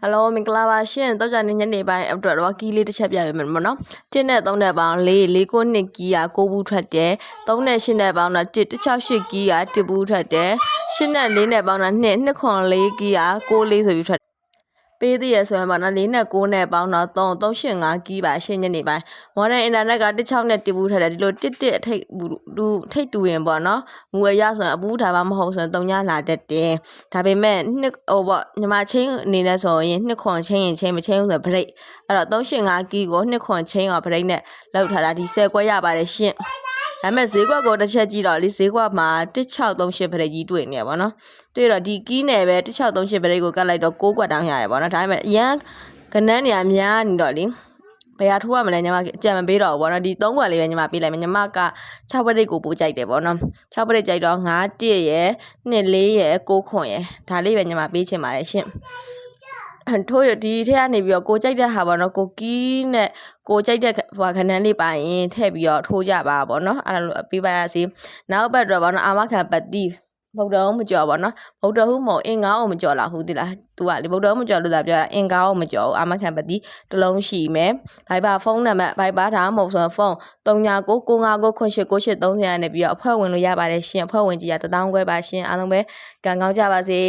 Hello မင်္ဂလာပါရှင်တောက်ကြနေညနေပိုင်းအတွက်တော့ကီးလေးတစ်ချက်ပြပေးမယ်ပေါ့နော်1နဲ့3နဲ့ပေါင်း4ကို2ကီးက6ဘူးထွက်တယ်3နဲ့8နဲ့ပေါင်းတော့168ကီးက1ဘူးထွက်တယ်8နဲ့4နဲ့ပေါင်းတော့2ခွန်4ကီးက6လေးဆိုပြီးထွက်ပေးသေးရဆိုရင်ပေါ့နော်4နဲ့9နဲ့ပေါင်းတော့385ကီးပါရှင်းညနေပိုင်း modern internet က16နဲ့1ဘူးထွက်တယ်ဒီလို1အထိတ်ထိတ်တူရင်ပေါ့နော်ငွေရဆိုရင်အပူထားမှမဟုတ်ဆိုရင်3ညလာတတ်တယ်ဒါပေမဲ့နှစ်ဟိုပေါ့ညီမချင်းအနေနဲ့ဆိုရင်2ခွန်ချင်းရင်ချင်းမချင်းဆိုဘရိတ်အဲ့တော့385ကီးကို2ခွန်ချင်းရောဘရိတ်နဲ့လောက်ထားတာဒီ10ကွက်ရပါတယ်ရှင်းဒါပေမဲ့ဈေးကွက်ကိုတစ်ချက်ကြည့်တော့လေဈေးကွက်မှာ1638ဘရိတ်ကြီးတွေ့နေရပါတော့တွေ့တော့ဒီကီးနယ်ပဲ1638ဘရိတ်ကိုကတ်လိုက်တော့6ကွက်တောင်းရတယ်ပေါ့နော်ဒါပေမဲ့အရန်ကနန်းနေရများနေတော့လေဘယ်ဟာထိုးရမလဲညီမအကြံမပေးတော့ဘူးပေါ့နော်ဒီ3ကွက်လေးပဲညီမပေးလိုက်မယ်ညီမက6ပရိတ်ကိုပို့ကြိုက်တယ်ပေါ့နော်6ပရိတ်ကြိုက်တော့9 1ရယ်2 4ရယ်6ခွန်ရယ်ဒါလေးပဲညီမပေးချင်ပါတယ်ရှင့်ထိုးရဒီထက်ကနေပြီးတော့ကိုကြိုက်တဲ့ဟာပေါ့နော်ကိုကီးနဲ့ကိုကြိုက်တဲ့ဟိုခဏန်းလေးပါရင်ထည့်ပြီးတော့ထိုးကြပါပေါ့နော်အဲ့လိုပေးပါရစေနောက်ဘက်တော့ပေါ့နော်အာမခံပတ်တိဗုဒ္ဓဟုမကြော်ပေါ့နော်ဗုဒ္ဓဟုမဟုတ်အင်္ဂါအောင်မကြော်လာဟုတ်တိလားသူကလေဗုဒ္ဓဟုမကြော်လို့သာပြောတာအင်္ဂါအောင်မကြော်ဘူးအာမခံပတ်တိတစ်လုံးရှိမယ်ဘိုင်ဘာဖုန်းနံပါတ်ဘိုင်ဘာဒါမှမဟုတ်ဆိုဖုန်း3999599830နဲ့ပြီးတော့အဖွဲ့ဝင်လို့ရပါတယ်ရှင်အဖွဲ့ဝင်ကြီးက1000ခွဲပါရှင်အားလုံးပဲကံကောင်းကြပါစေ